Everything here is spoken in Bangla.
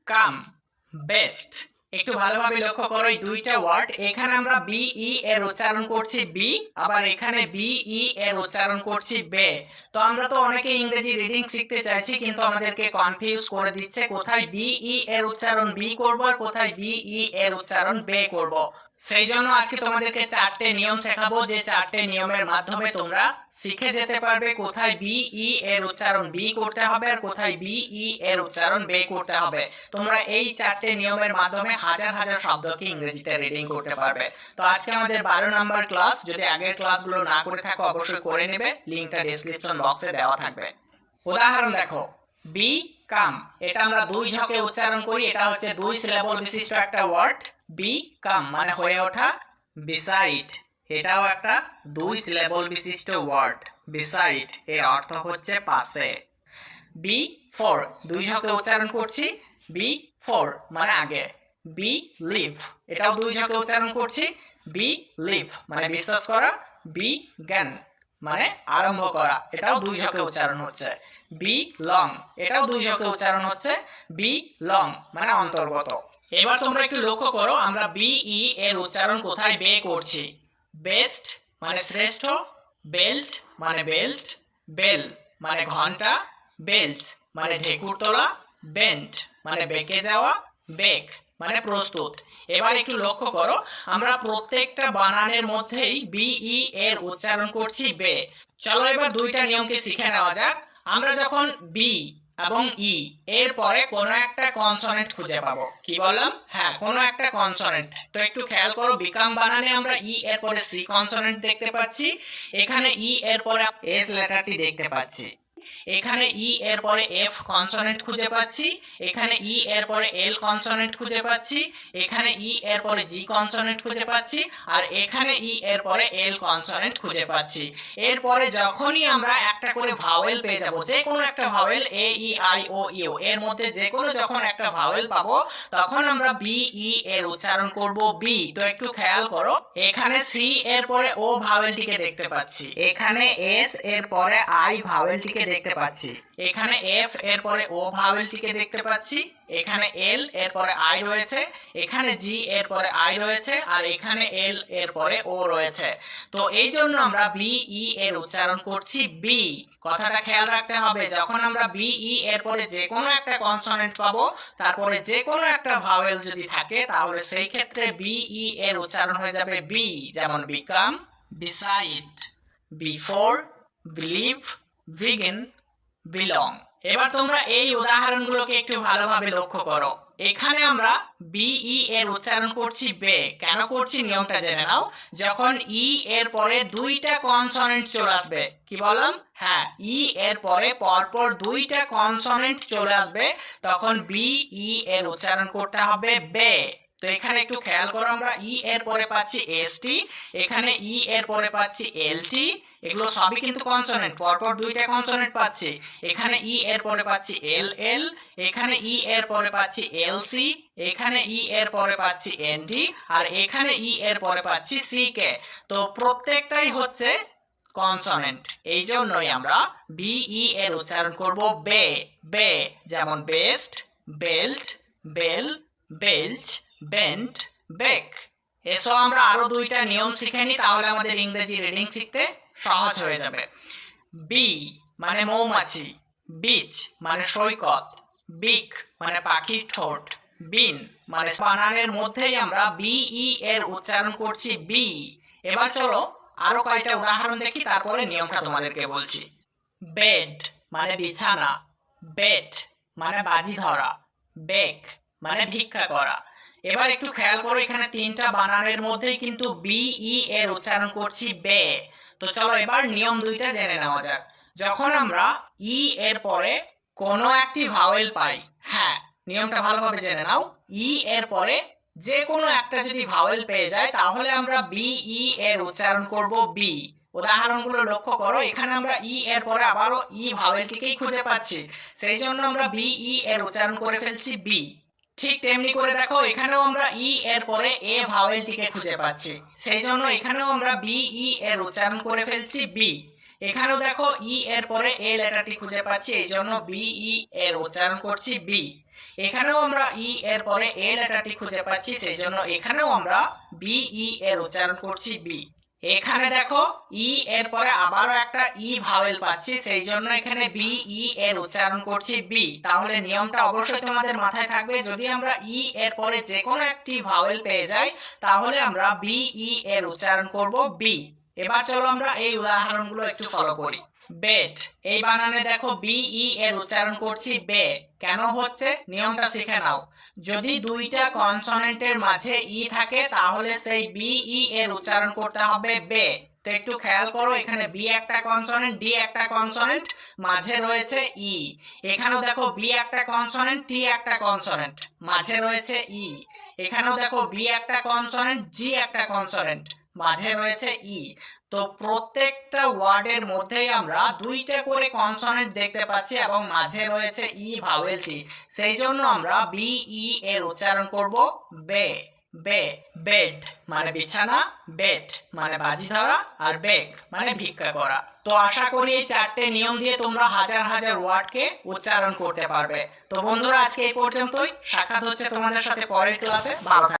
কাম, বেস্ট। একটু ভালোভাবে লক্ষ্য করো এই দুইটা ওয়ার্ড, এখানে আমরা বি ই এর উচ্চারণ করছি বি, আবার এখানে বি ই এর উচ্চারণ করছি বে। তো আমরা তো অনেকে ইংরেজি রিডিং শিখতে চাইছি, কিন্তু আমাদেরকে কনফিউজ করে দিচ্ছে কোথায় বি ই এর উচ্চারণ বি করব আর কোথায় বি ই এর উচ্চারণ বে করব। সেই জন্য আজকে তোমাদেরকে চারটে নিয়ম শেখাবো, যে চারটে নিয়মের মাধ্যমে তোমরা শিখে যেতে পারবে কোথায় বি ই এর উচ্চারণ বি করতে হবে আর কোথায় বি ই এর উচ্চারণ বে করতে হবে। তোমরা এই চারটে নিয়মের মাধ্যমে হাজার হাজার শব্দকে ইংরেজিতে রিডিং করতে পারবে। তো আজকে আমাদের 12 নাম্বার ক্লাস, যদি আগের ক্লাসগুলো না করে থাকো অবশ্যই করে নেবে, লিংকটা ডেসক্রিপশন বক্সে দেওয়া থাকবে। উদাহরণ দেখো, বি কাম, এটা আমরা দুই ঝকে উচ্চারণ করি, এটা হচ্ছে দুই সিলেবল বিশিষ্ট একটা ওয়ার্ড। বি কাম মানে হয়ে ওঠা। বিসাইড, এটাও একটা দুই সিলেবল বিশিষ্ট ওয়ার্ড। বিসাইড এর অর্থ হচ্ছে পাশে। বি ফর, দুই ঝকে উচ্চারণ করছি, বি ফর মানে আগে। বি লিভ, এটাও দুই ঝকে উচ্চারণ করছি, বি লিভ মানে বিশ্বাস করা। বি জ্ঞান মানে আরম্ভ করা, এটাও দুই ঝকে উচ্চারণ হচ্ছে। বি লং, এটাও দুই ঝকে উচ্চারণ হচ্ছে, বি লং মানে অন্তর্গত। এবার তোমরা একটু লক্ষ্য করো আমরা বি ই এর উচ্চারণ কোথায় বে করছি। বেস্ট মানে শ্রেষ্ঠ, বেল্ট মানে বেল্ট, বেল মানে ঘন্টা, বেল্ট মানে ঢেকুর তোলা, বেন্ট মানে বেঁকে যাওয়া, বেক মানে প্রস্তুত। এবার একটু লক্ষ্য করো আমরা প্রত্যেকটা বানানের মধ্যেই বি ই এর উচ্চারণ করছি বে। চলো এবার দুইটা নিয়মকে শিখে নেওয়া যাক। আমরা যখন বি এবং ই এর পরে কোনো একটা কনসোনেন্ট খুঁজে পাবো, কি বললাম? হ্যাঁ, কোনো একটা কনসোনেন্ট। তো একটু খেয়াল করো, বিকাম বানানে আমরা ই এর পরে সি কনসোনেন্ট দেখতে পাচ্ছি, এখানে ই এর পরে এস লেটারটি দেখতে পাচ্ছি, এখানে ই এর পরে এফ কনসোনেন্ট খুঁজে পাচ্ছি, এখানে ই এর পরে এল কনসোনেন্ট খুঁজে পাচ্ছি, এখানে ই এর পরে জি কনসোনেন্ট খুঁজে পাচ্ছি, আর এখানে ই এর পরে এল কনসোনেন্ট খুঁজে পাচ্ছি। এরপরে যখনই আমরা একটা করে ভাওয়েল পেয়ে যাব, যে কোনো একটা vowel, A E I O U, এর মধ্যে যে কোনো যখন একটা ভাওয়েল পাবো তখন আমরা বি ই এর উচ্চারণ করব বি। তো একটু খেয়াল করো, এখানে সি এর পরে ও ভাওয়েলটিকে দেখতে পাচ্ছি, এখানে এস এর পরে আই ভাওয়েলটিকে দেখতে পাচ্ছি, এখানে এফ এর পরে ও ভাওয়েলটিকে দেখতে পাচ্ছি, এখানে এল এর পরে আই রয়েছে, এখানে জি এর পরে আই রয়েছে, আর এখানে এল এর পরে ও রয়েছে। তো এই জন্য আমরা বি ই এর উচ্চারণ করছি বি। কথাটা খেয়াল রাখতে হবে, যখন আমরা বি ই এর পরে যে কোনো একটা কনসোনেন্ট পাবো, তারপরে যে কোনো একটা ভাওয়েল যদি থাকে, তাহলে সেই ক্ষেত্রে বি ই এর উচ্চারণ হয়ে যাবে বি। যেমন become, beside, before, believe, begin, belong. এবার তোমরা এই উদাহরণগুলোকে একটু ভালোভাবে লক্ষ্য করো। এখানে আমরা বি ই এর উচ্চারণ করছি বে। কেন করছি নিয়মটা জেনে নাও। যখন ই এর পরে দুইটা কনসোনেন্ট চলে আসবে, কি বললাম? হ্যাঁ, ই এর পরে পরপর দুইটা কনসোনেন্ট চলে আসবে, তখন বি ই এর উচ্চারণ করতে হবে বে। তো এখানে একটু খেয়াল করো, আমরা ই এর পরে পাচ্ছি এস টি, এখানে ই এর পরে পাচ্ছি এল টি, এগুলো সবই কিন্তু কনসোনেন্ট, পরপর দুইটা কনসোনেন্ট পাচ্ছি। এখানে ই এর পরে পাচ্ছি এল এল, এখানে ই এর পরে পাচ্ছি এল সি, এখানে ই এর পরে পাচ্ছি এন ডি, আর এখানে ই এর পরে পাচ্ছি সি কে। তো প্রত্যেকটাই হচ্ছে কনসোনেন্ট, এই জন্যই আমরা বি ই এর উচ্চারণ করব বে বে। যেমন best, belt, bell, belch, bent, beck. এসো আমরা আরো দুইটা নিয়ম শিখে নিই, তাহলে আমাদের ইংরেজি রিডিং শিখতে সহজ হয়ে যাবে। বি মানে মৌমাছি, বিচ মানে সৈকত, বিক মানে পাখির ঠোঁট, বিন মানে বানানের মধ্যেই আমরা বি ই এর উচ্চারণ করছি বি। এবার চলো আরো কয়েকটা উদাহরণ দেখি, তারপরে নিয়মটা তোমাদেরকে বলছি। বেড মানে বিছানা, বেট মানে বাজি ধরা, বেক মানে ভিক্ষা করা। এবার একটু খেয়াল করো, এখানে তিনটা বানানের মধ্যেই কিন্তু বি ই এর উচ্চারণ করছি বে। তো চলো এবার নিয়ম দুইটা জেনে নেওয়া যাক। যখন আমরা ই এর পরে কোনো একটি ভাওয়েল পাই, হ্যাঁ নিয়মটা ভালোভাবে জেনে নাও, ই এর পরে যে কোনো একটা যদি ভাওয়েল পেয়ে যায়, তাহলে আমরা বি ই এর উচ্চারণ করব বি। উদাহরণগুলো লক্ষ্য করো, এখানে আমরা ই এর পরে আবারও ই ভাওয়েলটিকেই খুঁজে পাচ্ছি, সেই জন্য আমরা বি ই এর উচ্চারণ করে ফেলছি বি। ঠিক তেমনি করে দেখো, এখানেও আমরা ই এর পরে এ ভাওয়েলটিকে খুঁজে পাচ্ছি, সেই জন্য এখানেও আমরা বি ই এর উচ্চারণ করে ফেলছি বি। এখানেও দেখো ই এর পরে এ লেটারটি খুঁজে পাচ্ছি, এই জন্য বি ই এর উচ্চারণ করছি বি। এখানেও আমরা ই এর পরে এ লেটারটি খুঁজে পাচ্ছি, সেই জন্য এখানেও আমরা বি ই এর উচ্চারণ করছি বি। এখানে দেখো ই এর পরে আবারও একটা ই ভাওয়েল পাচ্ছি, সেই জন্য এখানে বি ই এর উচ্চারণ করছি বি। তাহলে নিয়মটা অবশ্যই তোমাদের মাথায় থাকবে, যদি আমরা ই এর পরে যে কোনো একটি ভাওয়েল পেয়ে যাই তাহলে আমরা বি ই এর উচ্চারণ করব বি। এবার চলো আমরা এই উদাহরণগুলো একটু ফলো করি। বেড, এই বানানে দেখো বি ই এর উচ্চারণ করছি বে। কেন হচ্ছে নিয়মটা শিখে নাও। যদি দুইটা কনসোনেন্টের মাঝে ই থাকে তাহলে সেই বি ই এর উচ্চারণ করতে হবে বে। তো একটু খেয়াল করো, এখানে বি একটা কনসোনেন্ট, ডি একটা কনসোনেন্ট, মাঝে রয়েছে ই। এখানেও দেখো বি একটা কনসোনেন্ট, টি একটা কনসোনেন্ট, মাঝে রয়েছে ই। এখানেও দেখো বি একটা কনসোনেন্ট, জি একটা কনসোনেন্ট, মাঝে রয়েছে ই। তো প্রত্যেকটা ওয়ার্ডের মধ্যেই আমরা দুইটা করে কনসোনেন্ট দেখতে পাচ্ছি এবং মাঝে রয়েছে ই ভাওয়েলটি, সেই জন্য আমরা বি ই এর উচ্চারণ করব বে। বে, বেড মানে বিছানা, বেড মানে বাজি ধরা, আর বেক মানে ভিক্ষা করা। তো আশা করি এই চারটে নিয়ম দিয়ে তোমরা হাজার হাজার ওয়ার্ডকে উচ্চারণ করতে পারবে। তো বন্ধুরা, আজকে এই পর্যন্তই। সাক্ষাৎ হচ্ছে তোমাদের সাথে পরের ক্লাসে। ভালো থাকবে।